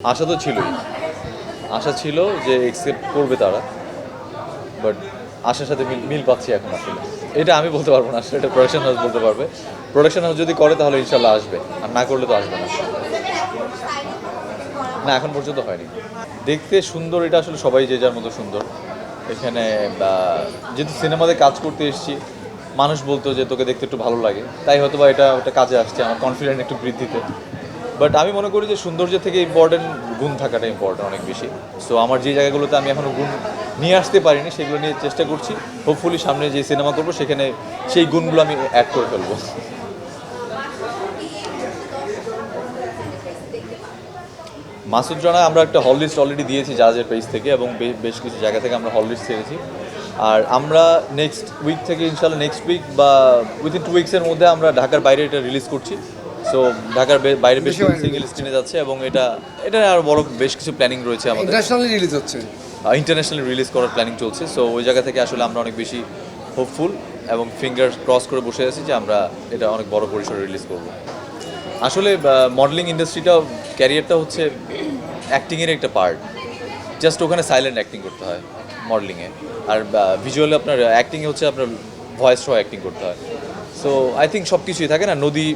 আশা তো ছিলই, আশা ছিল যে একসেপ্ট করবে তারা, বাট আশার সাথে মিল পাচ্ছি এখন। আসলে এটা আমি বলতে পারবো না, আসলে এটা প্রোডাকশন হাউস বলতে পারবে। প্রোডাকশন হাউস যদি করে তাহলে ইনশাল্লাহ আসবে, আর না করলে তো আসবে না। না, এখন পর্যন্ত হয়নি। দেখতে সুন্দর, এটা আসলে সবাই যে যার মতো সুন্দর। এখানে যেহেতু সিনেমাতে কাজ করতে এসেছি, মানুষ বলতো যে তোকে দেখতে একটু ভালো লাগে, তাই হয়তো বা এটা একটা কাজে আসছে আমার কনফিডেন্ট একটু বৃদ্ধিতে। বাট আমি মনে করি যে সৌন্দর্য থেকে ইম্পর্টেন্ট গুণ থাকাটা ইম্পর্টেন্ট অনেক বেশি। সো আমার যে জায়গাগুলোতে আমি এখনও গুণ নিয়ে আসতে পারিনি সেগুলো নিয়ে চেষ্টা করছি। হোপফুলি সামনে যে সিনেমা করবো সেখানে সেই গুণগুলো আমি অ্যাড করে ফেলবো। মাসুদ রানা আমরা একটা হল লিস্ট অলরেডি দিয়েছি জাজের পেজ থেকে, এবং বেশ কিছু জায়গা থেকে আমরা হল লিস্ট ছেড়েছি। আর আমরা নেক্সট উইক থেকে ইনশাল্লাহ নেক্সট উইক বা উইথিন 2 উইক্সের মধ্যে আমরা ঢাকার বাইরে এটা রিলিজ করছি। সো ঢাকার বাইরে বেশ কিছু সিঙ্গেল স্ক্রিনে যাচ্ছে, এবং এটা আর বড় বেশ কিছু প্ল্যানিং রয়েছে আমাদের। ইন্টারন্যাশনালি রিলিজ হচ্ছে, ইন্টারন্যাশনালি রিলিজ করার প্ল্যানিং চলছে। সো ওই জায়গা থেকে আসলে আমরা অনেক বেশি হোপফুল এবং ফিঙ্গার ক্রস করে বসে আছি যে আমরা এটা অনেক বড় পরিসরে রিলিজ করব। আসলে মডেলিং ইন্ডাস্ট্রিটা ক্যারিয়ারটা হচ্ছে অ্যাক্টিংয়ের একটা পার্ট। জাস্ট ওখানে সাইলেন্ট অ্যাক্টিং করতে হয় মডেলিংয়ে, আর ভিজুয়ালি আপনার অ্যাক্টিংয়ে হচ্ছে আপনার ভয়েস সহ অ্যাক্টিং করতে হয়। সো আই থিঙ্ক সব কিছুই থাকে না, নদী,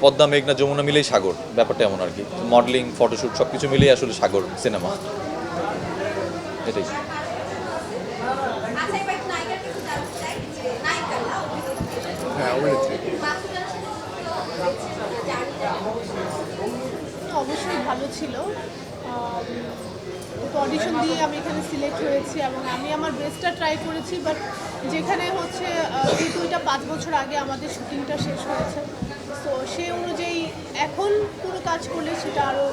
পদ্মা, মেঘনা, যমুনা মিলেই সাগর, ব্যাপারটা এমন আর কি। মডেলিং, ফটোশ্যুট সব কিছু মিলেই আসলে সাগর সিনেমা, এটাই। হ্যাঁ অভিনেত্রী। অবশ্যই ভালো ছিল। অডিশন দিয়ে আমি এখানে সিলেক্ট হয়েছি এবং আমি আমার বেস্টটা ট্রাই করেছি, বাট যেখানে হচ্ছে যেহেতু এটা 5 বছর আগে আমাদের শুটিংটা শেষ হয়েছে, তো সেই অনুযায়ী এখন কোনো কাজ করলে সেটা আরও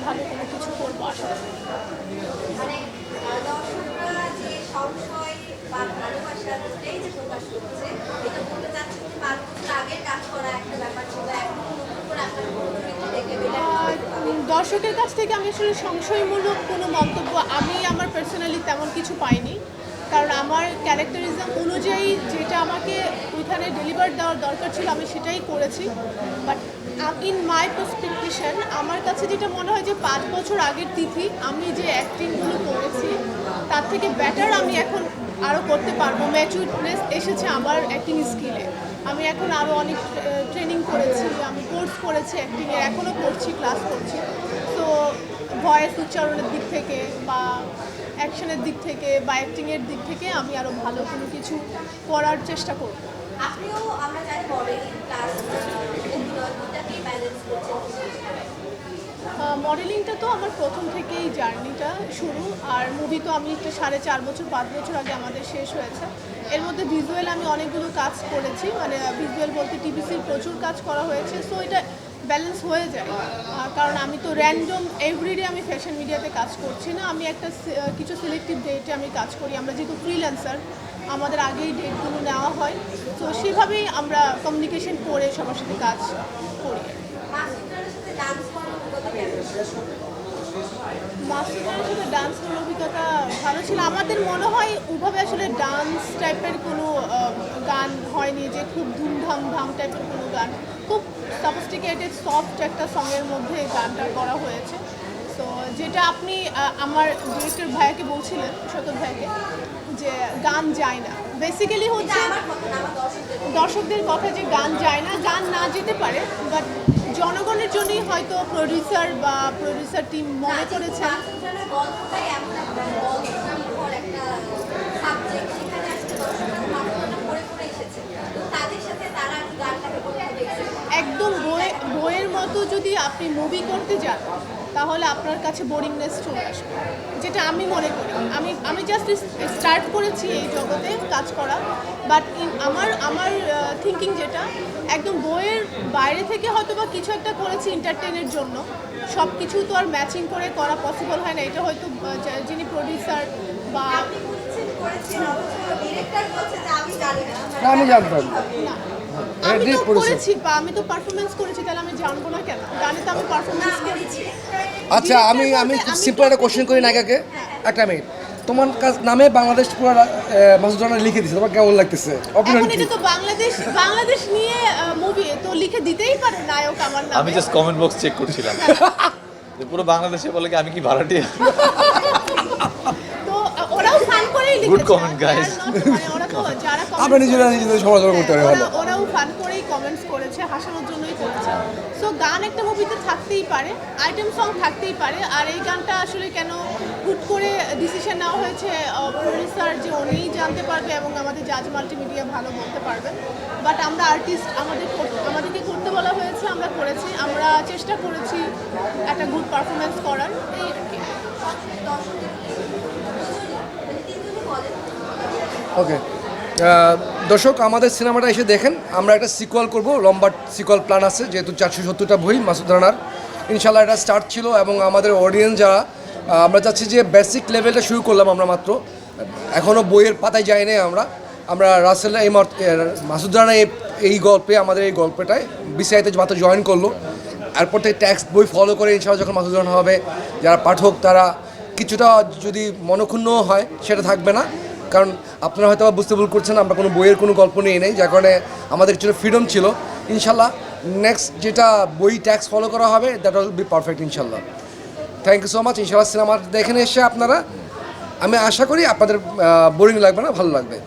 ভালো কোনো কিছু করবো আশা করি। দর্শকের কাছ থেকে আমি আসলে সংশয়মূলক কোনো মন্তব্য আমি আমার পার্সোনালি তেমন কিছু পাইনি, কারণ আমার ক্যারেক্টারিজম অনুযায়ী যেটা আমাকে ওইখানে ডেলিভার দেওয়ার দরকার ছিল আমি সেটাই করেছি। বাট ইন মাই পার্সপেক্টিভ আমার কাছে যেটা মনে হয় যে 5 বছর আগের তিথি আমি যে অ্যাক্টিংগুলো করেছি তার থেকে বেটার আমি এখন আরও করতে পারবো। ম্যাচুরনেস এসেছে আমার অ্যাক্টিং স্কিলে, আমি এখন আরও অনেক ট্রেনিং করেছি, আমি কোর্স করেছি অ্যাক্টিংয়ের, এখনও করছি, ক্লাস করছি। তো ভয়েস উচ্চারণের দিক থেকে বা অ্যাকশনের দিক থেকে বা অ্যাক্টিংয়ের দিক থেকে আমি আরও ভালো কোনো কিছু করার চেষ্টা করব। মডেলিংটা তো আমার প্রথম থেকেই জার্নিটা শুরু, আর মুভি তো আমি 4.5 বছর 5 বছর আগে আমাদের শেষ হয়েছে। এর মধ্যে ভিজুয়াল আমি অনেকগুলো কাজ করেছি, মানে ভিজুয়াল বলতে টিভিসির প্রচুর কাজ করা হয়েছে। সো এটা ব্যালেন্স হয়ে যায়, কারণ আমি তো র্যান্ডম এভরিডে আমি ফ্যাশন মিডিয়াতে কাজ করছি না, আমি একটা কিছু সিলেক্টিভ ডেটে আমি কাজ করি। আমরা যেহেতু ফ্রিল্যান্সার আমাদের আগেই ডেটগুলো নেওয়া হয়, তো সেভাবেই আমরা কমিউনিকেশন করে সবার সাথে কাজ করি। মাস্টারের সাথে ডান্স করার অভিজ্ঞতা ভালো ছিল। আমাদের মনে হয় ওভাবে আসলে ডান্স টাইপের কোনো গান হয়নি, যে খুব ধুমধাম ধাম টাইপের কোনো গান, খুব সফিস্টিকেটেড সফট একটা সঙের মধ্যে গানটা করা হয়েছে। তো যেটা আপনি আমার ডিরেক্টর ভাইয়াকে বলছিলেন, শতক ভাইকে, যে গান যায় না, বেসিক্যালি হচ্ছে দর্শকদের কথা যে গান যায় না, গান না যেতে পারে, বাট জনগণের জন্যই হয়তো প্রডিউসার টিম মনে করেছেন। একদম বইয়ের মতো যদি আপনি মুভি করতে যান তাহলে আপনার কাছে বোরিংনেস চলে আসবে, যেটা আমি মনে করি। আমি জাস্ট স্টার্ট করেছি এই জগতে কাজ করা, বাট আমার থিঙ্কিং যেটা একদম বইয়ের বাইরে থেকে হয়তো বা কিছু একটা করেছি এন্টারটেনের জন্য, সব কিছু তো আর ম্যাচিং করে করা পসিবল হয় না। এটা হয়তো যিনি প্রডিউসার বা আমি জানতাম না, আমি তো করেছি বা আমি তো পারফরমেন্স করেছি, তাহলে আমি জানবো না কেন? গানে তো আমি পারফরমেন্স করেছি। আচ্ছা, আমি সিম্পল একটা কোশ্চেন করি নায়িকাকে, একটা মিনিট। তোমার নামে বাংলাদেশ পুরো মাসুদ রানা লিখে দিচ্ছে, তোমার কেমন লাগতেছে? এখন এটা তো বাংলাদেশ নিয়ে মুভি, তো লিখে দিতেই পারে নায়ক আমার নামে। আমি জাস্ট কমেন্ট বক্স চেক করছিলাম। যে পুরো বাংলাদেশে বলে কি আমি কি ভাড়াটিয়া? তো ওরাও ফান করেই লিখেছে। Good comment, guys. মানে ওরা তো যারা comment আমরা নিজেরা নিজেদের সমালোচনা করতে পারি, ভালো। ওরাও ফান করেই কমেন্টস করেছে, হাসানোর জন্যই করেছে। সো গান একটা মুভিতে থাকতেই পারে, আইটেম সং থাকতেই পারে। আর এই গানটা আসলে কেন হুট করে ডিসিশন নেওয়া হয়েছে, প্রডিউসার যে উনিই জানতে পারবে এবং আমাদের জাজ মাল্টিমিডিয়া ভালো বলতে পারবেন। বাট আমরা আর্টিস্ট, আমাদেরকে করতে বলা হয়েছে, আমরা করেছি, আমরা চেষ্টা করেছি একটা গুড পারফরমেন্স করার, এই আর কি। ওকে, দর্শক আমাদের সিনেমাটা এসে দেখেন। আমরা একটা সিকুয়াল করব, লম্বা সিকুয়াল প্ল্যান আছে, যেহেতু 470টা বই মাসুদ রানার। ইনশাল্লাহ এটা স্টার্ট ছিল এবং আমাদের অডিয়েন্স যারা, আমরা চাচ্ছি যে বেসিক লেভেলটা শুরু করলাম আমরা মাত্র, এখনও বইয়ের পাতায় যাইনি আমরা রাসেল এই মাসুদ রানা এই গল্পে, আমাদের এই গল্পটায় বিসিআইতে মাত্র জয়েন করলো। এরপর থেকে ট্যাক্স বই ফলো করে ইনশাল্লাহ যখন মাসুদ রানা হবে, যারা পাঠক তারা কিছুটা যদি মনক্ষুণ্ণ হয় সেটা থাকবে না, কারণ আপনারা হয়তো বুঝতে ভুল করছেন, আমরা কোনো বইয়ের কোনো গল্প নিয়ে নেই, যার কারণে আমাদের কিছু ফ্রিডম ছিল। ইনশাল্লাহ নেক্সট যেটা বই ট্যাক্স ফলো করা হবে দ্যাট উইল বি পারফেক্ট ইনশাল্লাহ। Thank you so much. ইনশাল্লাহ সিনেমা দেখে এসে আপনারা, আমি আশা করি আপনাদের বোরিং লাগবে না, ভালো লাগবে।